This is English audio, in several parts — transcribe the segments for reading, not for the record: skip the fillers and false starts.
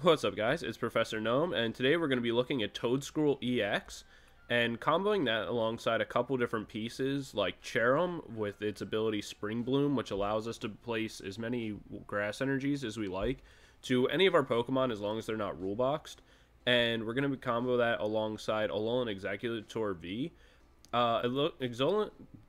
What's up, guys? It's Professor Gnome, and today we're going to be looking at Toedscool EX and comboing that alongside a couple different pieces like Cherrim with its ability Spring Bloom, which allows us to place as many grass energies as we like to any of our Pokemon as long as they're not rule boxed. And we're going to combo that alongside Alolan Exeggutor V.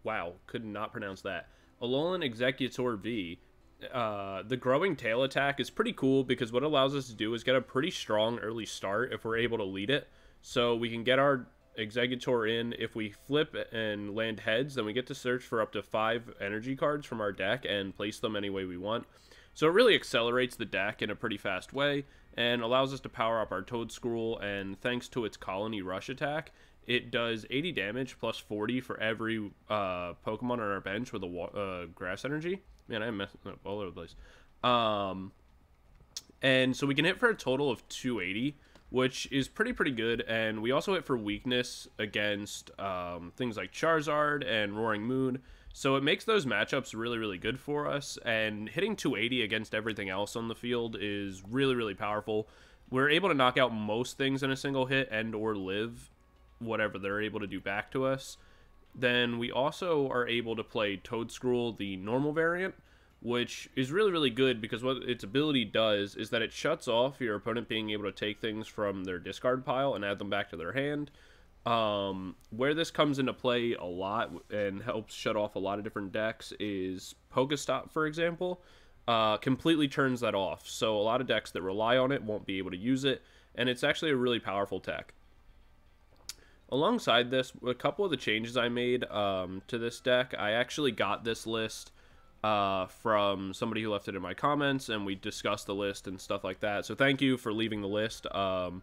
Wow, could not pronounce that. Alolan Exeggutor V. The growing tail attack is pretty cool because what it allows us to do is get a pretty strong early start if we're able to lead it. So we can get our Exeggutor in. If we flip and land heads, then we get to search for up to 5 energy cards from our deck and place them any way we want. So it really accelerates the deck in a pretty fast way and allows us to power up our Toedscruel, and thanks to its Colony Rush attack, it does 80 damage plus 40 for every Pokemon on our bench with a grass energy. Man, I'm messing up all over the place. And so we can hit for a total of 280, which is pretty good. And we also hit for weakness against things like Charizard and Roaring Moon. So it makes those matchups really good for us. And hitting 280 against everything else on the field is really powerful. We're able to knock out most things in a single hit and or live whatever they're able to do back to us. Then we also are able to play Toedscruel, the normal variant, which is really good because what its ability does is that it shuts off your opponent being able to take things from their discard pile and add them back to their hand. Where this comes into play a lot and helps shut off a lot of different decks is Pokestop, for example. Completely turns that off. So a lot of decks that rely on it won't be able to use it, and it's actually a really powerful tech. Alongside this, a couple of the changes I made to this deck, I actually got this list from somebody who left it in my comments, and we discussed the list and stuff like that. So thank you for leaving the list, and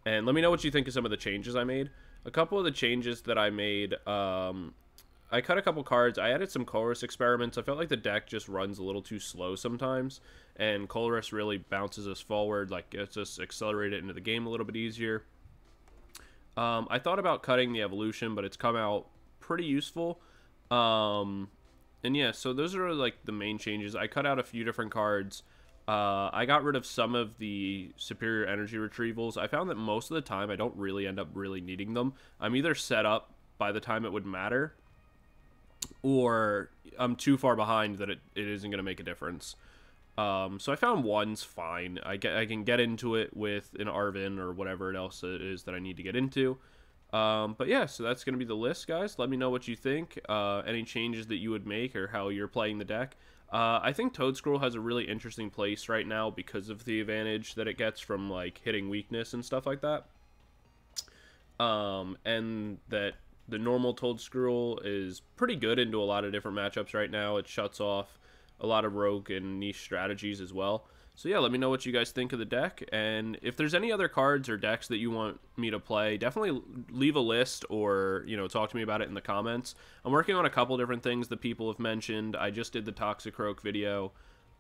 let me know what you think of some of the changes I made. A couple of the changes that I made, I cut a couple cards. I added some Colress experiments. I felt like the deck just runs a little too slow sometimes, and Colress really bounces us forward, like gets us accelerated into the game a little bit easier. I thought about cutting the evolution, but it's come out pretty useful. And yeah, so those are like the main changes. I cut out a few different cards. I got rid of some of the superior energy retrievals. I found that most of the time I don't really end up really needing them. I'm either set up by the time it would matter, or I'm too far behind that it isn't going to make a difference. So I found one's fine. I can get into it with an Arven or whatever else it is that I need to get into. But yeah, so that's going to be the list, guys. Let me know what you think, any changes that you would make or how you're playing the deck. I think Toedscruel has a really interesting place right now because of the advantage that it gets from like hitting weakness and stuff like that. And that the normal Toedscruel is pretty good into a lot of different matchups right now. It shuts off a lot of rogue and niche strategies as well. So yeah, let me know what you guys think of the deck, and if there's any other cards or decks that you want me to play, definitely leave a list or, you know, talk to me about it in the comments. I'm working on a couple different things that people have mentioned. I just did the Toxicroak video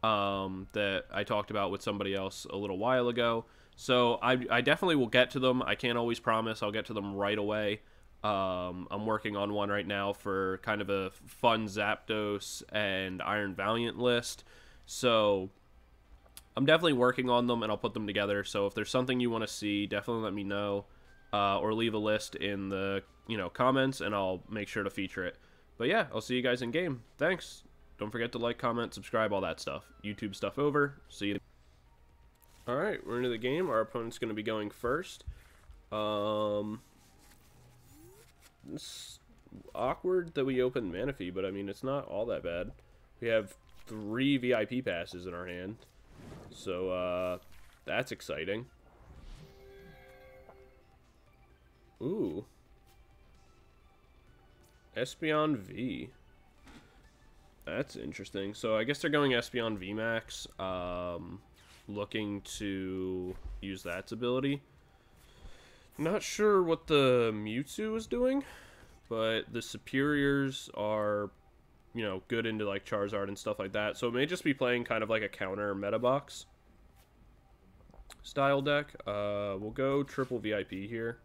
that I talked about with somebody else a little while ago. So I definitely will get to them. I can't always promise I'll get to them right away. I'm working on one right now for kind of a fun Zapdos and Iron Valiant list. So I'm definitely working on them, and I'll put them together. So if there's something you want to see, definitely let me know, or leave a list in the comments, and I'll make sure to feature it. But yeah, I'll see you guys in game. Thanks. Don't forget to like, comment, subscribe, all that stuff. YouTube stuff over. See you. All right, we're into the game. Our opponent's going to be going first. It's awkward that we opened Manaphy, but I mean, it's not all that bad. We have 3 VIP passes in our hand, so that's exciting. Ooh, Espeon V. That's interesting. So I guess they're going Espeon VMAX, looking to use that ability. Not sure what the Mewtwo is doing, but the superiors are, good into like Charizard and stuff like that. So it may just be playing kind of like a counter meta box style deck. We'll go triple VIP here.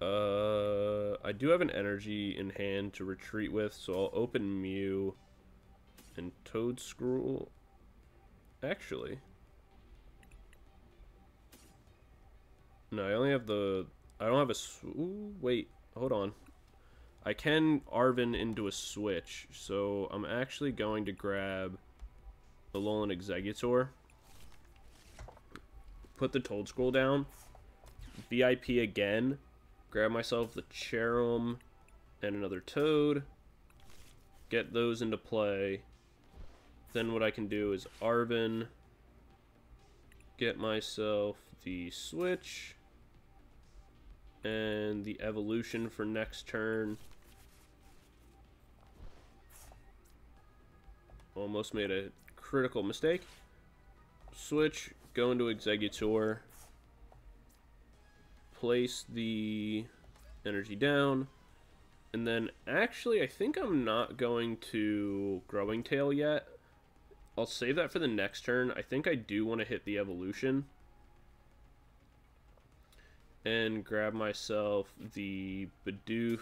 I do have an energy in hand to retreat with, so I'll open Mew and Toedscruel. Actually, No, I only have the... I don't have a... Ooh, wait, hold on. I can Arven into a Switch, so I'm actually going to grab the Alolan Exeggutor. Put the Toedscruel down. VIP again. Grab myself the Cherrim and another Toad. Get those into play. Then what I can do is Arven. Get myself the Switch. And the evolution for next turn. Almost made a critical mistake. Switch, go into Exeggutor. Place the energy down. And then, actually, I think I'm not going to Growing Tail yet. I'll save that for the next turn. I think I do want to hit the evolution. And grab myself the Bidoof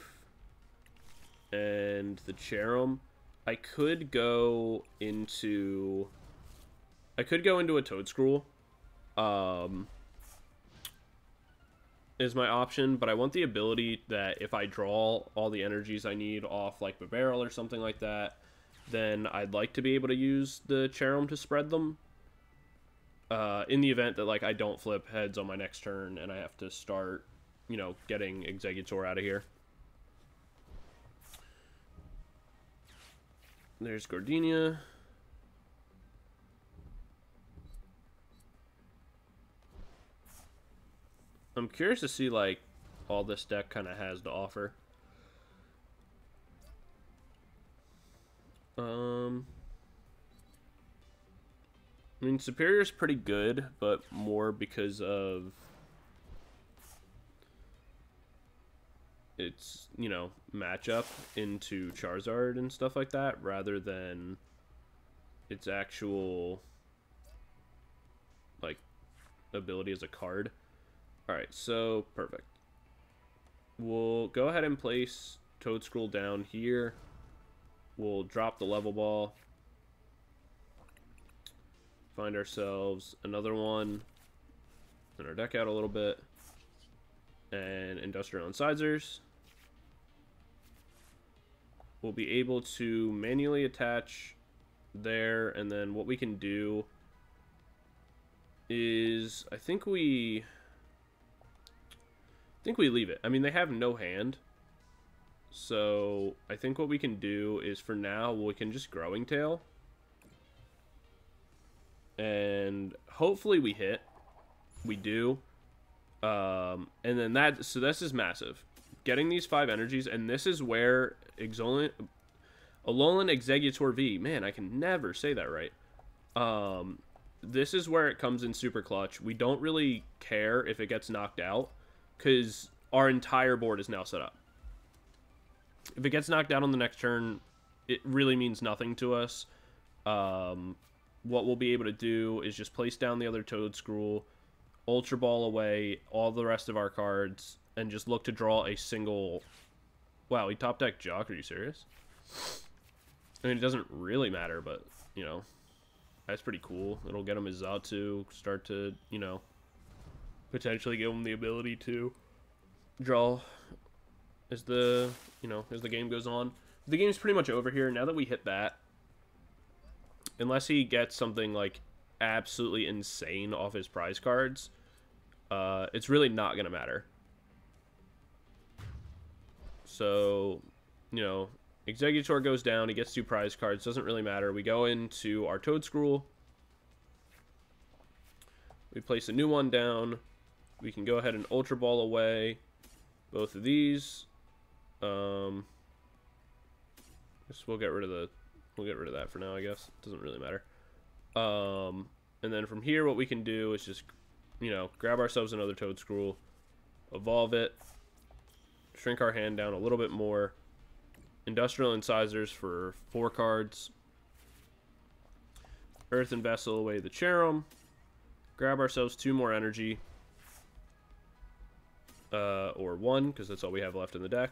and the Cherrim. I could go into a Toedscruel. Is my option, but I want the ability that if I draw all the energies I need off like Bibarel or something like that, then I'd like to be able to use the Cherrim to spread them. In the event that like I don't flip heads on my next turn and I have to start, you know, getting Exeggutor out of here. There's Gardenia. I'm curious to see like all this deck kind of has to offer. I mean, Superior's pretty good, but more because of its, you know, matchup into Charizard and stuff like that, rather than its actual, like, ability as a card. Alright, so, perfect. We'll go ahead and place Toedscruel down here. We'll drop the Level Ball. Find ourselves another one. Thin our deck out a little bit. And Industrial Incisors. We'll be able to manually attach there, and then what we can do is I think we leave it. I mean, they have no hand. So I think what we can do is for now we can just Growing Tail. And hopefully we hit. We do. And then so this is massive. Getting these 5 energies, and this is where Alolan Exeggutor V. Man, I can never say that right. This is where it comes in super clutch. We don't really care if it gets knocked out, because our entire board is now set up. If it gets knocked out on the next turn, it really means nothing to us. What we'll be able to do is just place down the other Toedscruel, Ultra Ball away all the rest of our cards, and just look to draw a single... Wow, he top decked Jock, are you serious? I mean, it doesn't really matter, but, you know, that's pretty cool. It'll get him his Xatu, start to, you know, potentially give him the ability to draw as the, you know, as the game goes on. The game's pretty much over here. Now that we hit that, unless he gets something, like, absolutely insane off his prize cards, it's really not going to matter. So, you know, Exeggutor goes down. He gets 2 prize cards. Doesn't really matter. We go into our Toedscruel. We place a new one down. We can go ahead and Ultra Ball away both of these. Guess we'll get rid of that for now, I guess. It doesn't really matter. And then from here, what we can do is just, you know, grab ourselves another Toedscruel, evolve it, shrink our hand down a little bit more, Industrial Incisors for 4 cards, Earthen Vessel away the Cherrim, grab ourselves 2 more energy, or 1, because that's all we have left in the deck.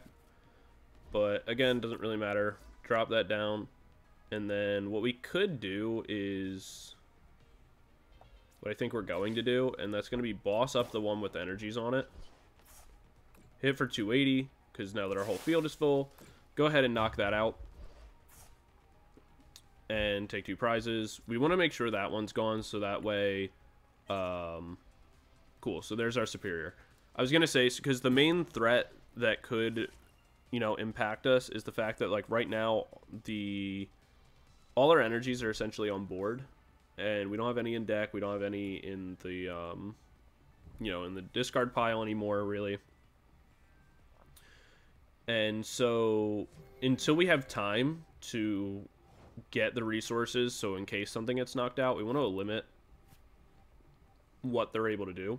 But again, doesn't really matter. Drop that down, and then what we could do is, what I think we're going to do, and that's going to be boss up the one with the energies on it. Hit for 280, because now that our whole field is full, go ahead and knock that out. And take 2 prizes. We want to make sure that one's gone, so that way... cool, so there's our superior. I was going to say, because the main threat that could, you know, impact us is the fact that, like, right now, all our energies are essentially on board. And we don't have any in deck. We don't have any in the, you know, in the discard pile anymore, really. And so, until we have time to get the resources, so in case something gets knocked out, we want to limit what they're able to do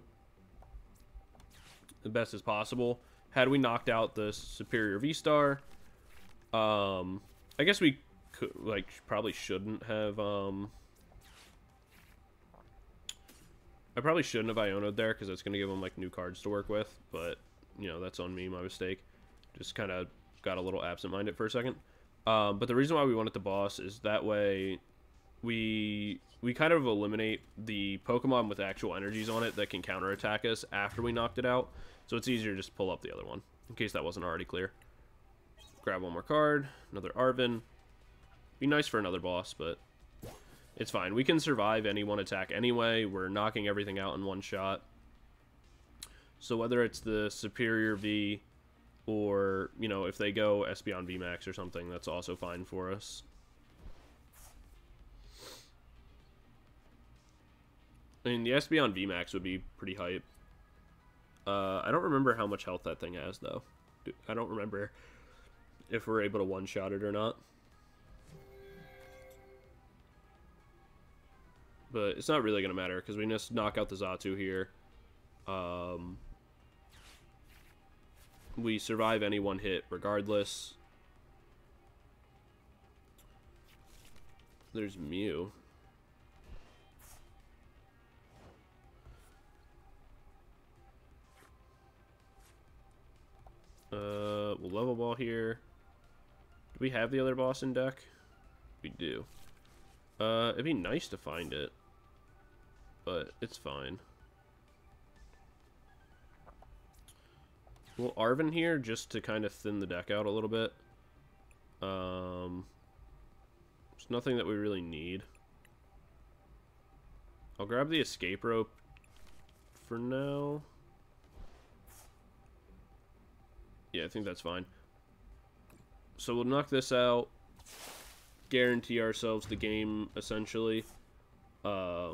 the best as possible. Had we knocked out the superior V-Star, I guess we could, like, probably shouldn't have, I probably shouldn't have Iono'd there, because it's going to give them, like, new cards to work with, but, you know, that's on me, my mistake. Just kind of got a little absent-minded for a second. But the reason why we want it to boss is that way we kind of eliminate the Pokemon with actual energies on it that can counterattack us after we knocked it out. So it's easier to just pull up the other one, in case that wasn't already clear. Grab one more card, another Arven. Be nice for another boss, but it's fine. We can survive any one attack anyway. We're knocking everything out in one shot. So whether it's the superior V, or, you know, if they go Espeon VMAX or something, that's also fine for us. I mean, the Espeon VMAX would be pretty hype. I don't remember how much health that thing has, though. I don't remember if we're able to one-shot it or not. But it's not really going to matter, because we just knock out the Xatu here. We survive any one hit regardless. There's Mew. We'll level ball here. Do we have the other boss in deck? We do. It'd be nice to find it, but it's fine. We'll Arven here just to kind of thin the deck out a little bit. There's nothing that we really need. I'll grab the Escape Rope for now. Yeah, I think that's fine. So we'll knock this out. Guarantee ourselves the game, essentially. Yeah,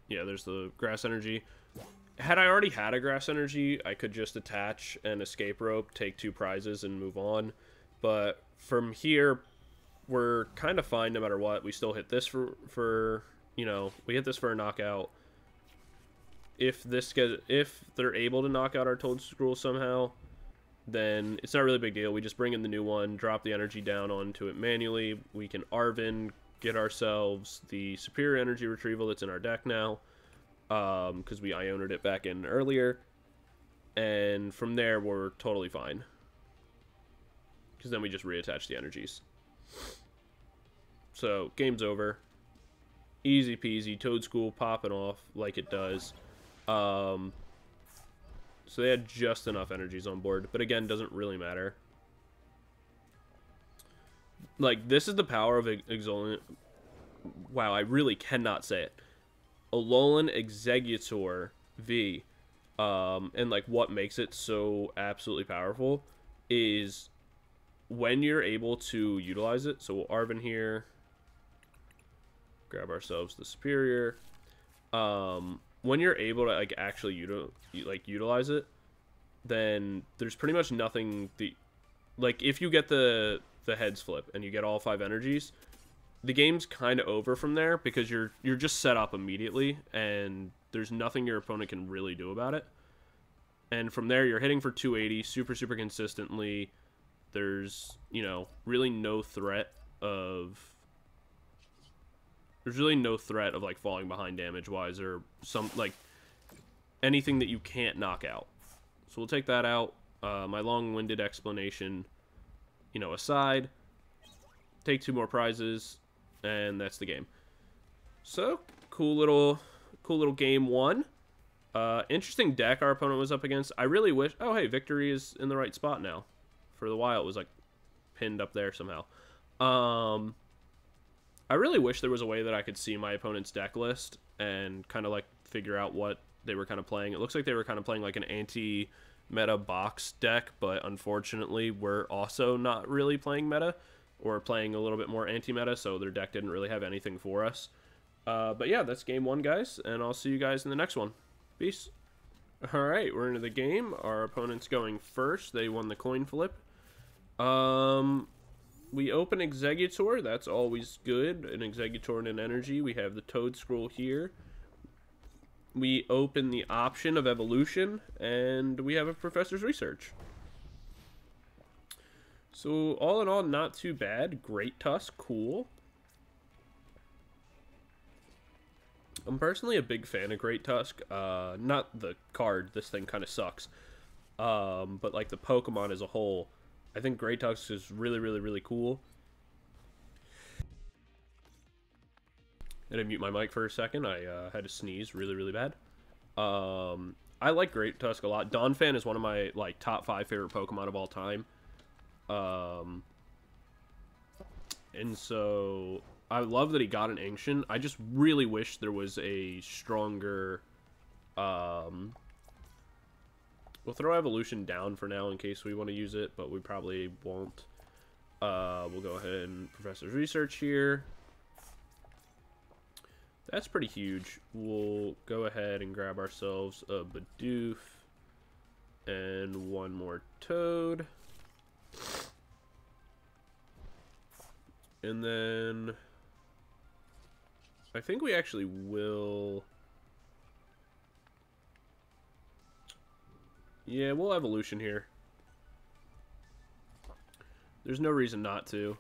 there's the Grass Energy. Had I already had a Grass Energy, I could just attach an Escape Rope, take 2 prizes, and move on. But from here, we're kind of fine no matter what. We still hit this for you know, we hit this for a knockout. If they're able to knock out our Toedscruel somehow, then it's not really a big deal. We just bring in the new one, drop the energy down onto it manually. We can Arven, get ourselves the superior energy retrieval that's in our deck now, because we Iono'd it back in earlier. And from there, we're totally fine, because then we just reattach the energies. So, game's over. Easy peasy. Toedscool popping off like it does. So they had just enough energies on board, but again, doesn't really matter. Like, this is the power of Alolan. Wow, I really cannot say it. Alolan Exeggutor V, and like what makes it so absolutely powerful is when you're able to utilize it. So we'll Arven here, grab ourselves the superior. When you're able to like actually utilize it, then there's pretty much nothing. Like if you get the heads flip and you get all 5 energies, the game's kind of over from there, because you're just set up immediately and there's nothing your opponent can really do about it. And from there, you're hitting for 280 super consistently. There's, you know, really no threat of like falling behind damage wise, or some like anything that you can't knock out. So we'll take that out. My long-winded explanation, you know, aside, take 2 more prizes, and that's the game. So, cool little game one. Interesting deck our opponent was up against. I really wish... Oh, hey, victory is in the right spot now. For the while, it was, like, pinned up there somehow. I really wish there was a way that I could see my opponent's deck list and kind of, like, figure out what they were kind of playing. It looks like they were kind of playing, like, an anti-meta box deck, but unfortunately, we're also not really playing meta, or playing a little bit more anti-meta, so their deck didn't really have anything for us. But yeah, that's game one, guys, and I'll see you guys in the next one. Peace. Alright, we're into the game. Our opponent's going first. They won the coin flip. We open Exeggutor. That's always good. An Exeggutor and an energy. We have the Toedscruel here. We open the option of evolution, and we have a Professor's Research. So, all in all, not too bad. Great Tusk, cool. I'm personally a big fan of Great Tusk. Not the card, this thing kind of sucks. But like the Pokemon as a whole, I think Great Tusk is really, really, really cool. I had to mute my mic for a second. I had to sneeze really, really bad. I like Great Tusk a lot. Donphan is one of my like top 5 favorite Pokemon of all time. And so I love that he got an Ancient. I just really wish there was a stronger... We'll throw Evolution down for now in case we want to use it, but we probably won't. We'll go ahead and Professor's Research here. That's pretty huge. We'll go ahead and grab ourselves a Bidoof and one more Toad. And then I think we actually will... Yeah, we'll Evolution here. There's no reason not to.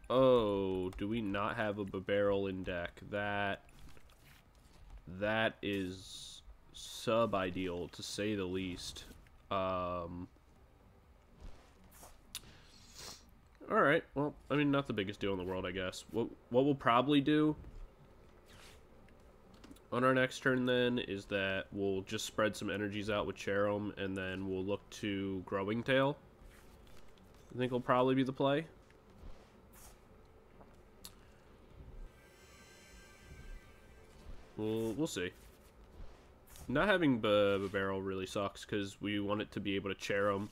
Oh, do we not have a Bibarel in deck? That is sub-ideal, to say the least. Alright, well, I mean, not the biggest deal in the world, I guess. What we'll probably do on our next turn, then, is that we'll just spread some energies out with Cherrim, and then we'll look to Growing Tail. I think will probably be the play. We'll see. Not having Bibarel really sucks, because we want it to be able to Cherrim,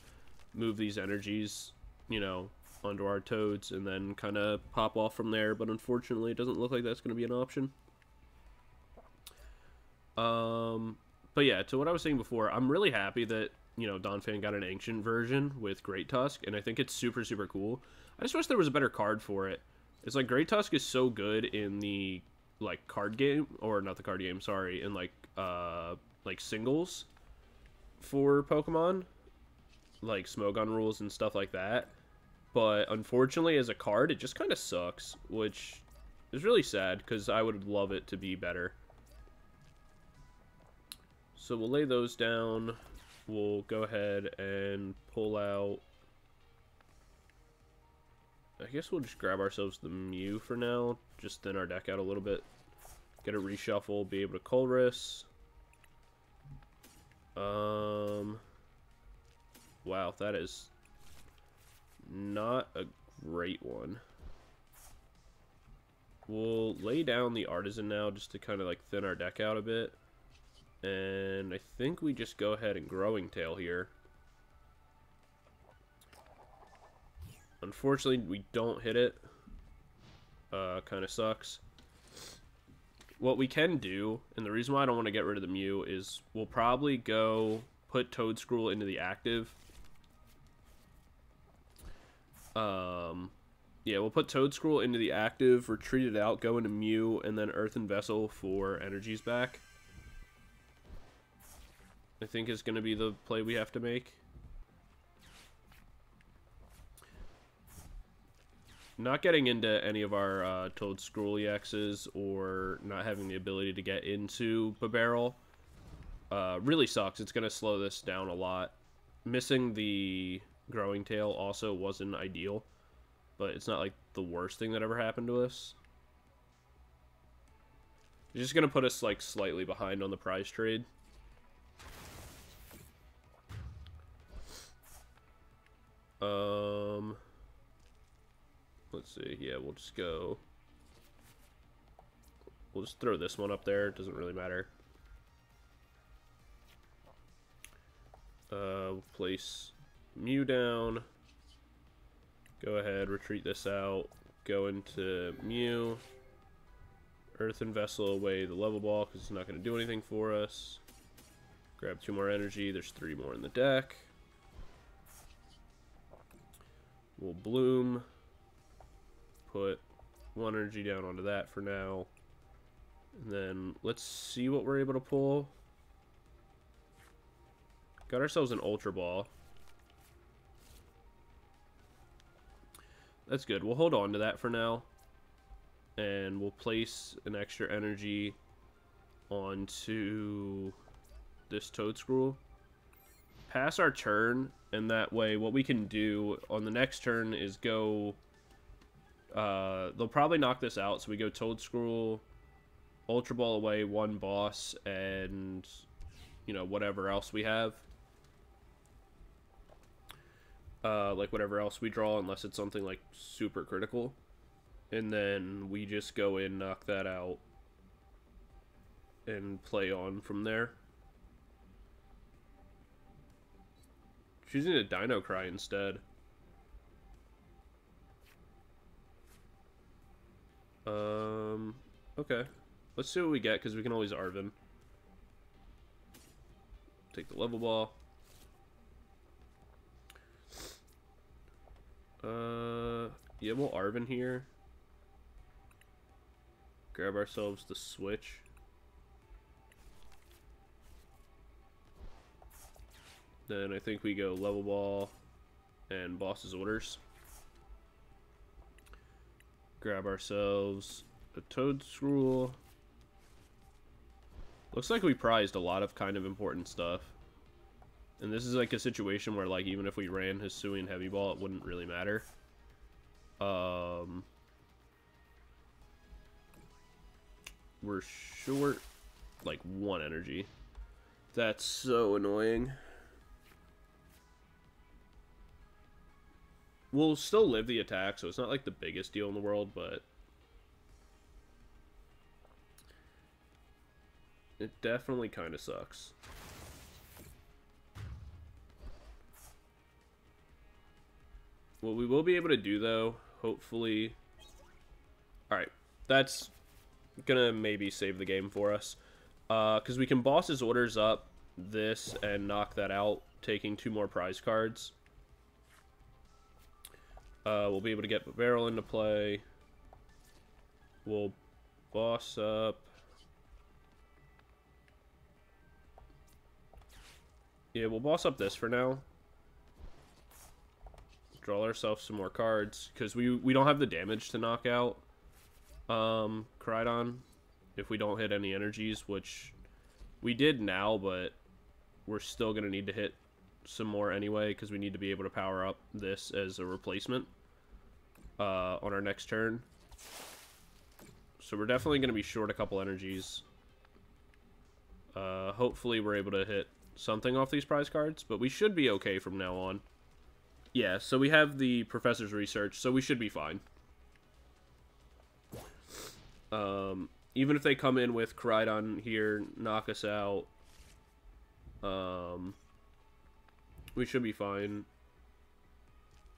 move these energies, you know, onto our Toads, and then kind of pop off from there, but unfortunately it doesn't look like that's going to be an option. But yeah, to what I was saying before, I'm really happy that, you know, Donphan got an Ancient version with Great Tusk, and I think it's super, super cool. I just wish there was a better card for it. It's like, Great Tusk is so good in the, like, card game, or not the card game, sorry, in, like singles for Pokemon, like Smogon rules and stuff like that. But unfortunately, as a card, it just kind of sucks, which is really sad, because I would love it to be better. So we'll lay those down. We'll go ahead and pull out... I guess we'll just grab ourselves the Mew for now. Just thin our deck out a little bit. Get a reshuffle, be able to Colress. Wow, that is not a great one. We'll lay down the Artazon now just to kind of like thin our deck out a bit. And I think we just go ahead and Growing Tail here. Unfortunately, we don't hit it. Kind of sucks. What we can do, and the reason why I don't want to get rid of the Mew, is we'll probably go put Toedscruel into the active. Yeah, we'll put Toedscruel into the active, retreat it out, go into Mew, and then Earthen Vessel for energies back. I think is going to be the play we have to make. Not getting into any of our Toedscruel EXs or not having the ability to get into Bibarel really sucks. It's going to slow this down a lot. Missing the Growing Tail also wasn't ideal. but it's not like the worst thing that ever happened to us. It's just gonna put us like slightly behind on the prize trade. Let's see. Yeah, we'll just go. We'll just throw this one up there. It doesn't really matter. We'll place Mew down. Go ahead, retreat this out. Go into Mew. Earthen Vessel away the Level Ball because it's not going to do anything for us. Grab 2 more energy. There's 3 more in the deck. We'll Bloom. Put 1 energy down onto that for now. And then let's see what we're able to pull. Got ourselves an Ultra Ball. That's good. We'll hold on to that for now. And we'll place an extra energy onto this Toedscruel. Pass our turn, and that way what we can do on the next turn is go... they'll probably knock this out, so we go Toedscruel, Ultra Ball away, 1 boss, and, you know, whatever else we have. Like whatever else we draw, unless it's something like super critical. And then we just go in, knock that out, and play on from there. Choosing a Dino Cry instead. Okay. Let's see what we get, because we can always Arven. Take the Level Ball. Yeah, we'll Arven here. Grab ourselves the Switch. Then I think we go Level Ball and Boss's Orders. Grab ourselves a Toedscruel. Looks like we prized a lot of kind of important stuff. And this is like a situation where, like, even if we ran Hisuian Heavy Ball, it wouldn't really matter. We're short, like, 1 energy. That's so annoying. We'll still live the attack, so it's not like the biggest deal in the world, but it definitely kind of sucks. What we will be able to do, though, hopefully... Alright, that's gonna maybe save the game for us. Because we can boss his orders up this and knock that out, taking 2 more prize cards. We'll be able to get Bibarel into play. We'll boss up. Yeah, we'll boss up this for now. Draw ourselves some more cards, because we don't have the damage to knock out Koraidon if we don't hit any energies, which we did now, but we're still going to need to hit some more anyway, because we need to be able to power up this as a replacement on our next turn. So we're definitely going to be short a couple energies. Hopefully we're able to hit something off these prize cards, but we should be okay from now on. Yeah, so we have the Professor's Research, so we should be fine. Even if they come in with Koraidon here, knock us out, we should be fine.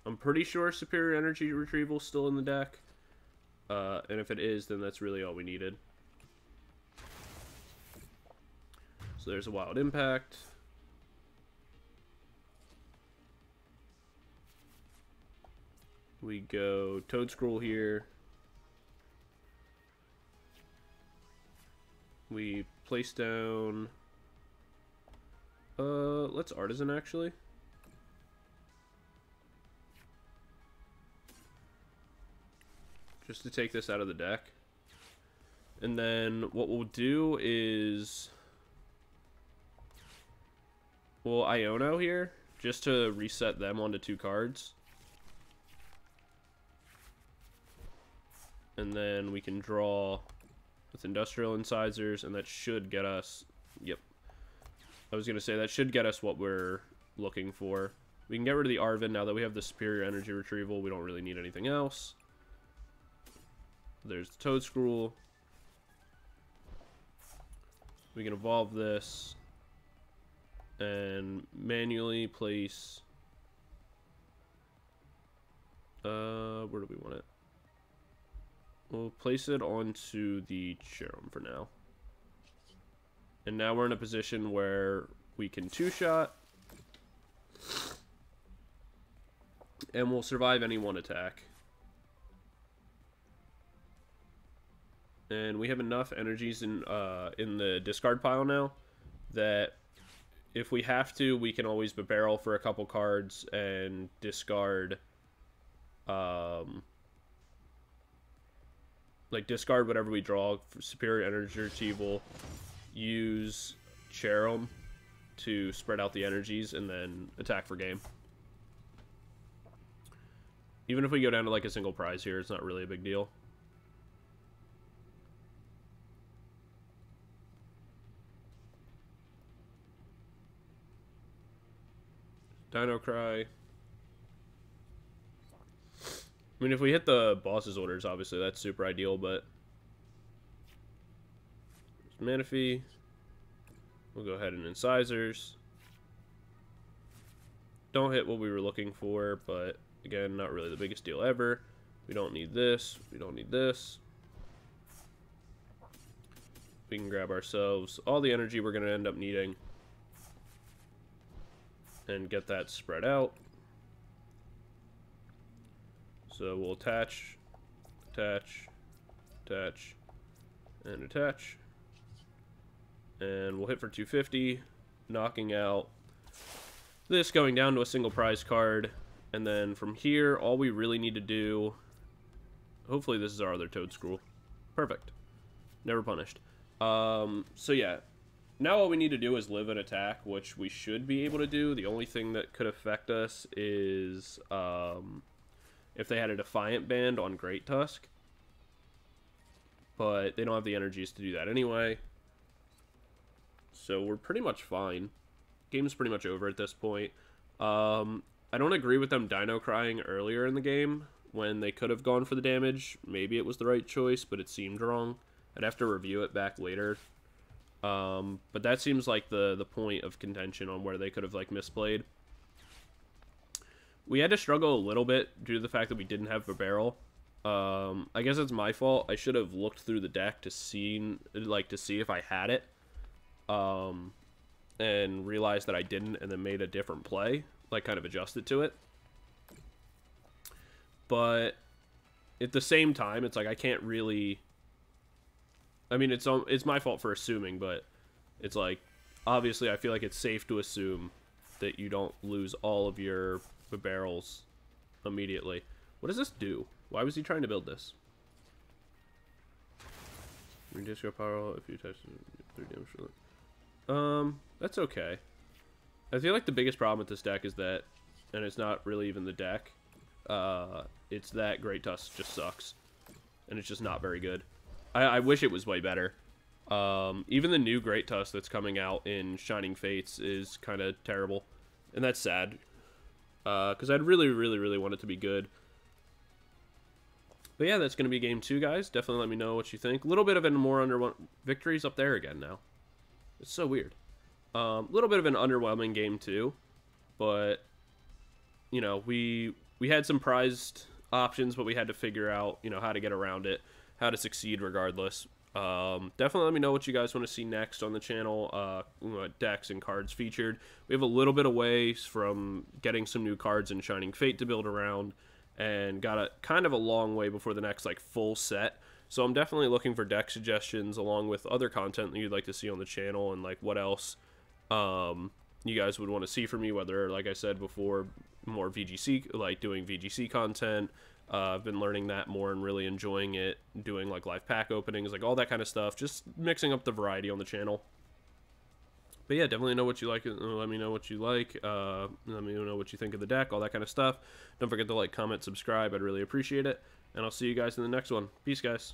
I'm pretty sure Superior Energy Retrieval's still in the deck. And if it is, then that's really all we needed. So there's a Wild Impact. We go Toedscruel here. We place down... let's Artazon, actually. Just to take this out of the deck. And then what we'll do is... we'll Iono here, just to reset them onto 2 cards. And then we can draw with Industrial Incisors, and that should get us... Yep. I was going to say, that should get us what we're looking for. We can get rid of the Arven now that we have the Superior Energy Retrieval. We don't really need anything else. There's the Toedscruel. We can evolve this and manually place... where do we want it? We'll place it onto the Cherrim for now. And now we're in a position where we can two-shot. And we'll survive any one attack. And we have enough energies in the discard pile now that if we have to, we can always Bibarel for a couple cards and discard... like discard whatever we draw for Superior Energy Retrieval, use Cherrim to spread out the energies, and then attack for game. Even if we go down to like a single prize here, it's not really a big deal. Dino Cry. I mean, if we hit the boss's orders, obviously that's super ideal, but... Manaphy. We'll go ahead and Incisors. Don't hit what we were looking for, but again, not really the biggest deal ever. We don't need this. We don't need this. We can grab ourselves all the energy we're going to end up needing and get that spread out. So we'll attach, attach, attach, and attach. And we'll hit for 250, knocking out this, going down to a single prize card. And then from here, all we really need to do... Hopefully this is our other Toedscruel. Perfect. Never punished. So yeah. Now all we need to do is live an attack, which we should be able to do. The only thing that could affect us is... if they had a Defiant Band on Great Tusk. But they don't have the energies to do that anyway. So we're pretty much fine. Game's pretty much over at this point. I don't agree with them Dino Crying earlier in the game when they could have gone for the damage. Maybe it was the right choice, but it seemed wrong. I'd have to review it back later. But that seems like the point of contention on where they could have like misplayed. We had to struggle a little bit due to the fact that we didn't have Bibarel. I guess it's my fault. I should have looked through the deck to see if I had it. And realized that I didn't, and then made a different play, like kind of adjusted to it. But at the same time, it's like I can't really... I mean, it's my fault for assuming, but it's like, obviously I feel like it's safe to assume that you don't lose all of your barrels immediately. What does this do? Why was he trying to build this? Reduce your power if you touch 3 damage. That's okay. I feel like the biggest problem with this deck is that, and it's not really even the deck, it's that Great Tusk just sucks. And it's just not very good. I wish it was way better. Even the new Great Tusk that's coming out in Shining Fates is kind of terrible. And that's sad. Because I'd really want it to be good. But yeah, that's going to be game 2, guys. Definitely let me know what you think. A little bit of a more victories up there again now. It's so weird. A little bit of an underwhelming game 2. But, you know, we had some prized options, but we had to figure out, you know, how to get around it. How to succeed regardless. Definitely let me know what you guys want to see next on the channel. Decks and cards featured. We have a little bit of ways from getting some new cards in Shining Fate to build around, and got a kind of a long way before the next like full set. So I'm definitely looking for deck suggestions along with other content that you'd like to see on the channel, and like what else you guys would want to see from me, whether, like I said before, more VGC, like doing VGC content. I've been learning that more and really enjoying it, doing like live pack openings, like all that kind of stuff, just mixing up the variety on the channel. But yeah, definitely know what you like. Let me know what you like. Let me know what you think of the deck, all that kind of stuff. Don't forget to like, comment, subscribe. I'd really appreciate it. and I'll see you guys in the next one. Peace, guys.